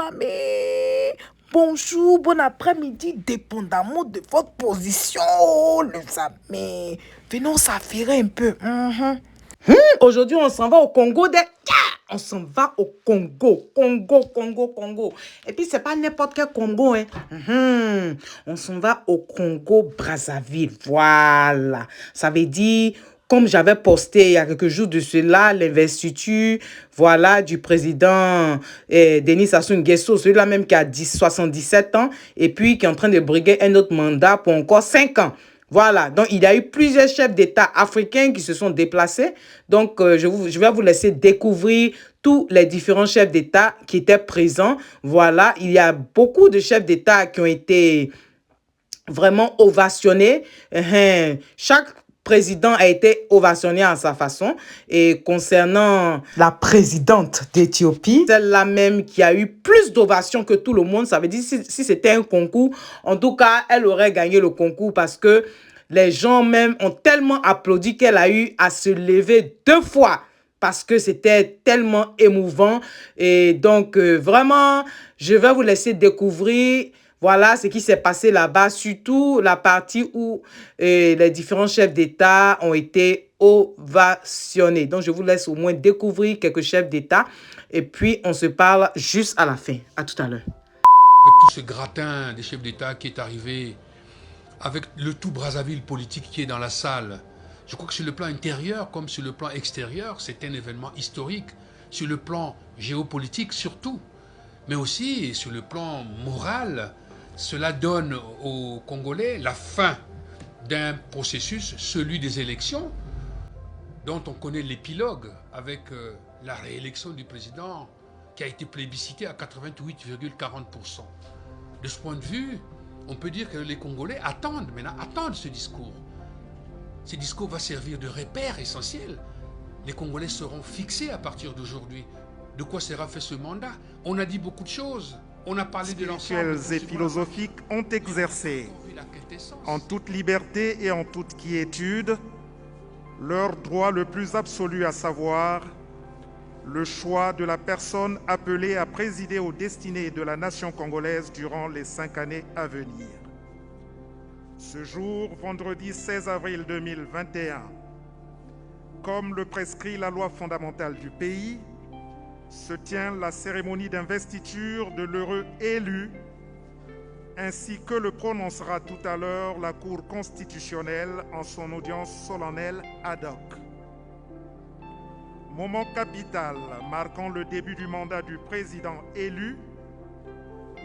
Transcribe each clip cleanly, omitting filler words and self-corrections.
amis. Bonjour, bon après-midi, dépendamment de votre position, les amis. Venons s'affairer un peu. Aujourd'hui, on s'en va au Congo On s'en va au Congo. Congo. Et puis, c'est pas n'importe quel Congo, hein. On s'en va au Congo-Brazzaville. Voilà. Ça veut dire, comme j'avais posté il y a quelques jours de cela, l'investiture, voilà, du président Denis Sassou Nguesso, celui-là même qui a 77 ans, et puis qui est en train de briguer un autre mandat pour encore 5 ans. Voilà, donc il y a eu plusieurs chefs d'État africains qui se sont déplacés. Donc, je vais vous laisser découvrir tous les différents chefs d'État qui étaient présents. Voilà, il y a beaucoup de chefs d'État qui ont été vraiment ovationnés. Chaque président a été ovationné à sa façon. Et concernant la présidente d'Éthiopie, celle-là même qui a eu plus d'ovations que tout le monde, ça veut dire si c'était un concours, en tout cas, elle aurait gagné le concours parce que les gens même ont tellement applaudi qu'elle a eu à se lever 2 fois parce que c'était tellement émouvant. Et donc, vraiment, je vais vous laisser découvrir voilà ce qui s'est passé là-bas, surtout la partie où les différents chefs d'État ont été ovationnés. Donc, je vous laisse au moins découvrir quelques chefs d'État et puis on se parle juste à la fin. À tout à l'heure. Avec tout ce gratin des chefs d'État qui est arrivé, avec le tout Brazzaville politique qui est dans la salle, je crois que sur le plan intérieur comme sur le plan extérieur, c'est un événement historique, sur le plan géopolitique surtout, mais aussi sur le plan moral. Cela donne aux Congolais la fin d'un processus, celui des élections, dont on connaît l'épilogue avec la réélection du président qui a été plébiscité à 88,40%. De ce point de vue, on peut dire que les Congolais attendent ce discours. Ce discours va servir de repère essentiel. Les Congolais seront fixés à partir d'aujourd'hui. De quoi sera fait ce mandat? On a dit beaucoup de choses. On a parlé de l'ensemble. Spirituels et philosophiques ont exercé, en toute liberté et en toute quiétude, leur droit le plus absolu, à savoir le choix de la personne appelée à présider aux destinées de la nation congolaise durant les 5 années à venir. Ce jour, vendredi 16 avril 2021, comme le prescrit la loi fondamentale du pays, se tient la cérémonie d'investiture de l'heureux élu, ainsi que le prononcera tout à l'heure la Cour constitutionnelle en son audience solennelle ad hoc. Moment capital marquant le début du mandat du président élu,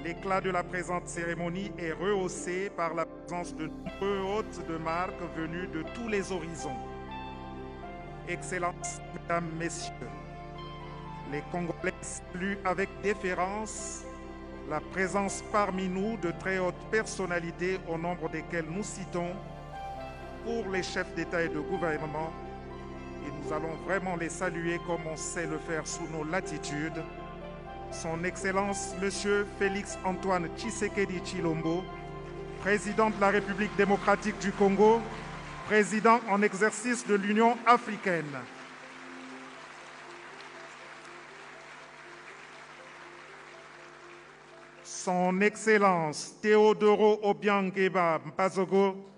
l'éclat de la présente cérémonie est rehaussé par la présence de nombreux hôtes de marque venus de tous les horizons. Excellences, Mesdames, Messieurs, les Congolais saluent avec déférence la présence parmi nous de très hautes personnalités, au nombre desquelles nous citons, pour les chefs d'État et de gouvernement, et nous allons vraiment les saluer comme on sait le faire sous nos latitudes, Son Excellence Monsieur Félix Antoine Tshisekedi Tshilombo, président de la République démocratique du Congo, président en exercice de l'Union africaine. Son Excellence Théodoro Obiang-Nguema Mpazogo,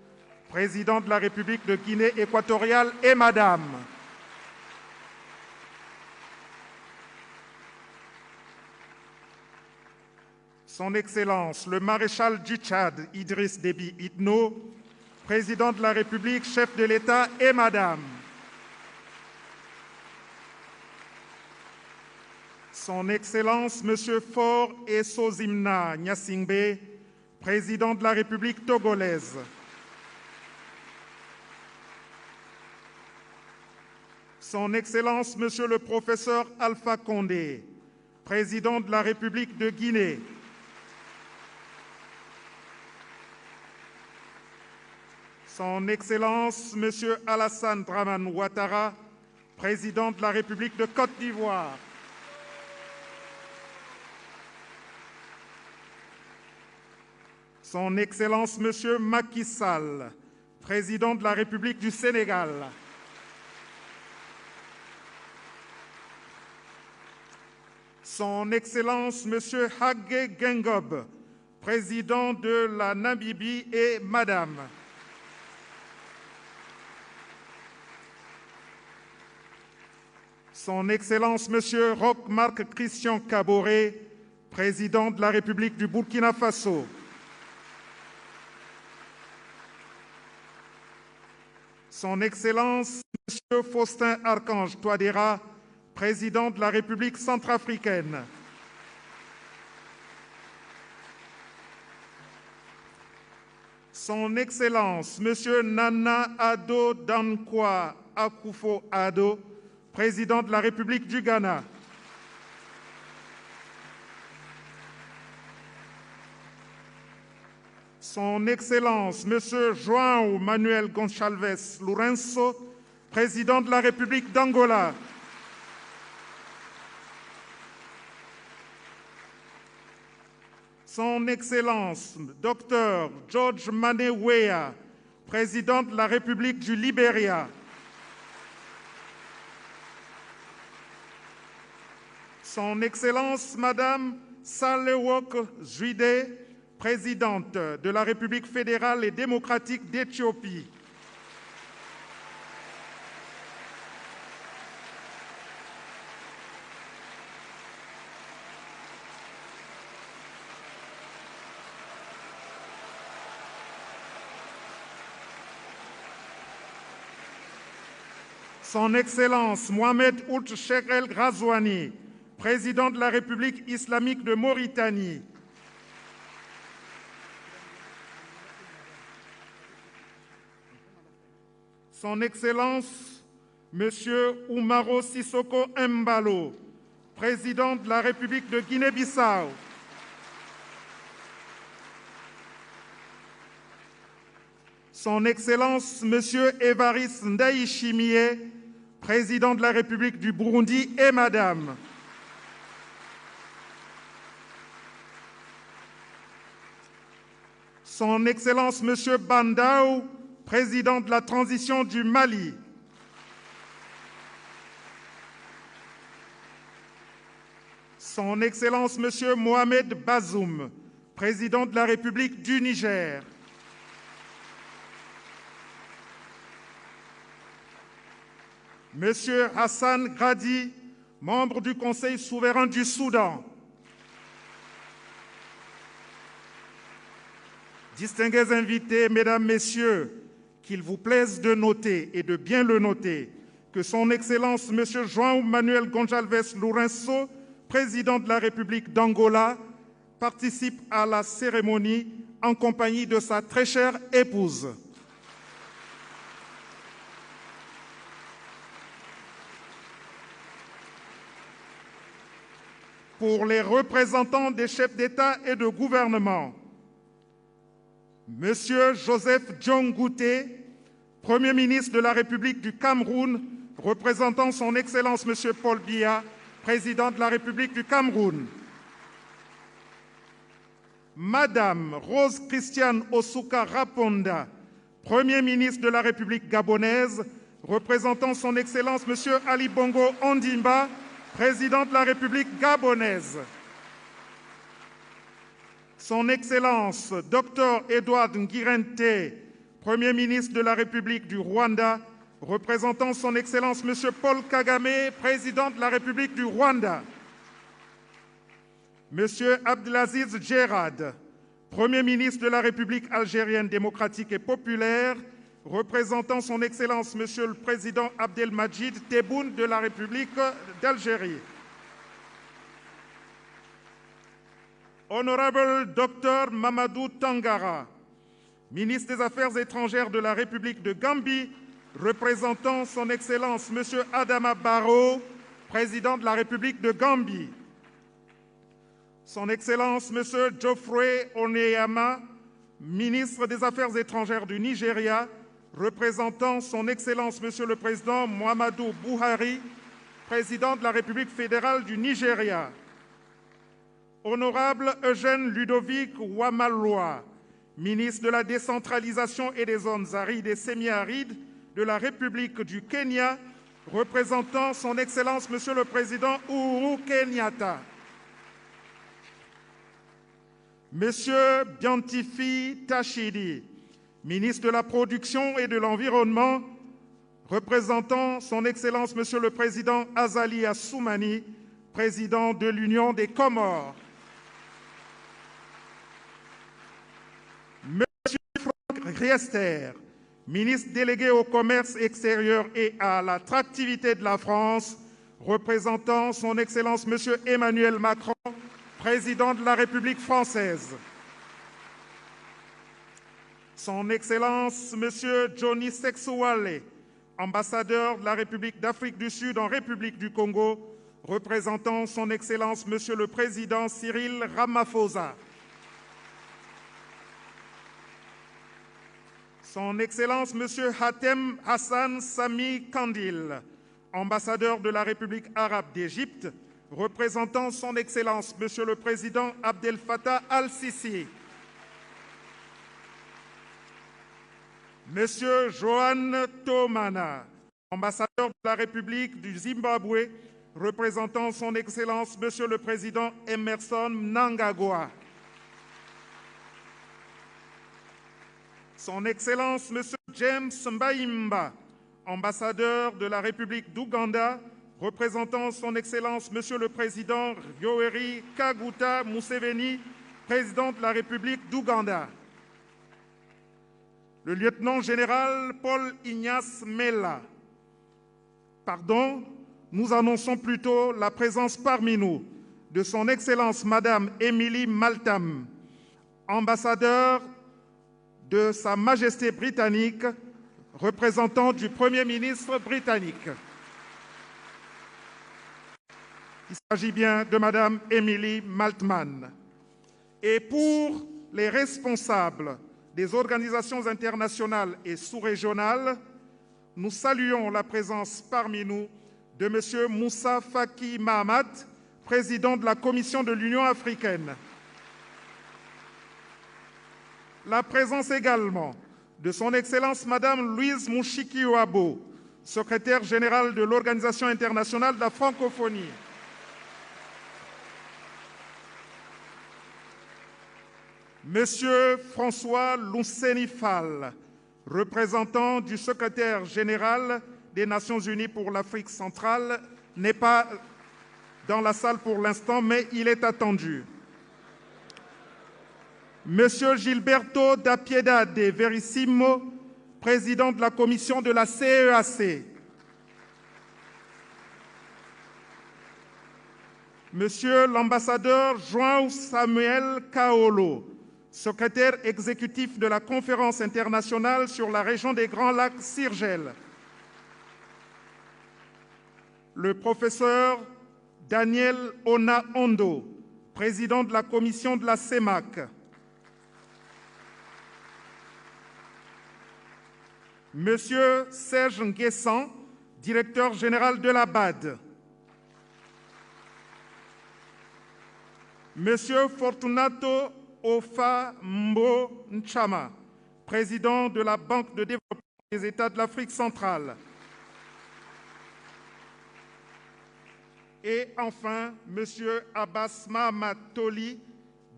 président de la République de Guinée équatoriale, et Madame Son Excellence le maréchal du Tchad, Idriss Déby Itno, président de la République, chef de l'État, et Madame Son Excellence Monsieur Faure Essozimna Gnassingbé, président de la République togolaise. Son Excellence Monsieur le professeur Alpha Condé, président de la République de Guinée. Son Excellence Monsieur Alassane Dramane Ouattara, président de la République de Côte d'Ivoire. Son Excellence Monsieur Macky Sall, président de la République du Sénégal. Son Son Excellence Monsieur Hage Geingob, président de la Namibie, et Madame. Son Excellence Monsieur Roch-Marc Christian Kaboré, président de la République du Burkina Faso. Son Excellence Monsieur Faustin Archange Touadéra, président de la République centrafricaine. Son Excellence Monsieur Nana Addo Dankwa Akufo-Addo, président de la République du Ghana. Son Excellence Monsieur João Manuel Gonçalves Lourenço, président de la République d'Angola. Son Excellence Dr George Mane Weah, président de la République du Libéria. Son Excellence Madame Sahle-Work Zewde, présidente de la République fédérale et démocratique d'Éthiopie. Son Excellence Mohamed Ould Cheikh El Ghazouani, président de la République islamique de Mauritanie. Son Excellence Monsieur Oumaro Sissoko Embalo, président de la République de Guinée-Bissau. Son Excellence Monsieur Évariste Ndayishimiye, président de la République du Burundi, et Madame. Son Excellence Monsieur Bandao, président de la transition du Mali. Son Excellence Monsieur Mohamed Bazoum, président de la République du Niger. Monsieur Hassan Gradi, membre du Conseil souverain du Soudan. Distingués invités, Mesdames, Messieurs, qu'il vous plaise de noter et de bien le noter que Son Excellence Monsieur João Manuel Gonçalves Lourenço, président de la République d'Angola, participe à la cérémonie en compagnie de sa très chère épouse. Pour les représentants des chefs d'État et de gouvernement, Monsieur Joseph Diong Ngouté, Premier ministre de la République du Cameroun, représentant Son Excellence Monsieur Paul Biya, président de la République du Cameroun. Madame Rose Christiane Osuka Raponda, Premier ministre de la République gabonaise, représentant Son Excellence Monsieur Ali Bongo Ondimba, président de la République gabonaise. Son Excellence Dr Edouard Ngirente, Premier ministre de la République du Rwanda, représentant Son Excellence Monsieur Paul Kagame, président de la République du Rwanda. Monsieur Abdelaziz Djerad, Premier ministre de la République algérienne démocratique et populaire, représentant Son Excellence Monsieur le Président Abdelmadjid Tebboune de la République d'Algérie. Honorable Dr Mamadou Tangara, ministre des Affaires étrangères de la République de Gambie, représentant Son Excellence Monsieur Adama Barrow, président de la République de Gambie. Son Excellence Monsieur Geoffrey Oneyama, ministre des Affaires étrangères du Nigeria, représentant Son Excellence Monsieur le Président Muhammadu Buhari, président de la République fédérale du Nigeria. Honorable Eugène Ludovic Wamalwa, ministre de la décentralisation et des zones arides et semi-arides de la République du Kenya, représentant Son Excellence Monsieur le Président Uhuru Kenyatta. Monsieur Biantifi Tachidi, ministre de la Production et de l'Environnement, représentant son Excellence Monsieur le Président Azali Assoumani, président de l'Union des Comores. Monsieur Franck Riester, ministre délégué au commerce extérieur et à l'attractivité de la France, représentant son Excellence Monsieur Emmanuel Macron, président de la République française. Son Excellence Monsieur Johnny Sexuale, ambassadeur de la République d'Afrique du Sud en République du Congo, représentant son Excellence Monsieur le Président Cyril Ramaphosa. Son Excellence Monsieur Hatem Hassan Sami Kandil, ambassadeur de la République arabe d'Égypte, représentant son Excellence Monsieur le Président Abdel Fattah al-Sisi. Monsieur Johan Tomana, ambassadeur de la République du Zimbabwe, représentant son Excellence Monsieur le Président Emerson Mnangagwa. Son Excellence Monsieur James Mbaimba, ambassadeur de la République d'Ouganda, représentant son Excellence Monsieur le Président Yoweri Kaguta Museveni, président de la République d'Ouganda. Le lieutenant-général Paul Ignace Mella. Nous annonçons plutôt la présence parmi nous de son Excellence Madame Emily Maltam, ambassadeur de Sa Majesté britannique, représentant du Premier ministre britannique. Il s'agit bien de Madame Emily Maltman. Et pour les responsables des organisations internationales et sous-régionales, nous saluons la présence parmi nous de M. Moussa Faki Mahamat, président de la Commission de l'Union africaine. La présence également de son Excellence Madame Louise Mouchiki-Ouabo, secrétaire générale de l'Organisation internationale de la francophonie. Monsieur François Loussenifal, représentant du secrétaire général des Nations Unies pour l'Afrique centrale, n'est pas dans la salle pour l'instant, mais il est attendu. Monsieur Gilberto da Piedade Verissimo, président de la commission de la CEAC. Monsieur l'ambassadeur João Samuel Kaolo, secrétaire exécutif de la Conférence internationale sur la région des Grands Lacs Sirgel. Le professeur Daniel Ona Ondo, président de la commission de la CEMAC. Monsieur Serge Nguessan, directeur général de la BAD. Monsieur Fortunato Ofa Mbo Nchama, président de la Banque de développement des États de l'Afrique centrale. Et enfin, Monsieur Abbas Mahamat Toli,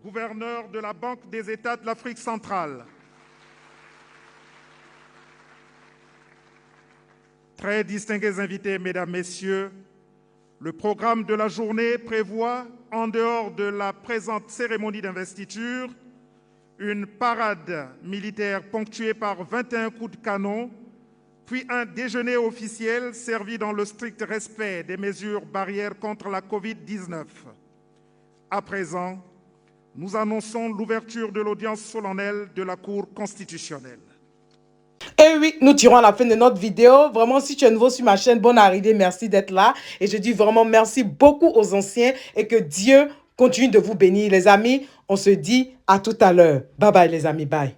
gouverneur de la Banque des États de l'Afrique centrale. Très distingués invités, Mesdames, Messieurs, le programme de la journée prévoit, en dehors de la présente cérémonie d'investiture, une parade militaire ponctuée par 21 coups de canon, puis un déjeuner officiel servi dans le strict respect des mesures barrières contre la Covid-19. À présent, nous annonçons l'ouverture de l'audience solennelle de la Cour constitutionnelle. Et oui, nous tirons à la fin de notre vidéo. Vraiment, si tu es nouveau sur ma chaîne, bonne arrivée, merci d'être là. Et je dis vraiment merci beaucoup aux anciens et que Dieu continue de vous bénir. Les amis, on se dit à tout à l'heure. Bye bye les amis, bye.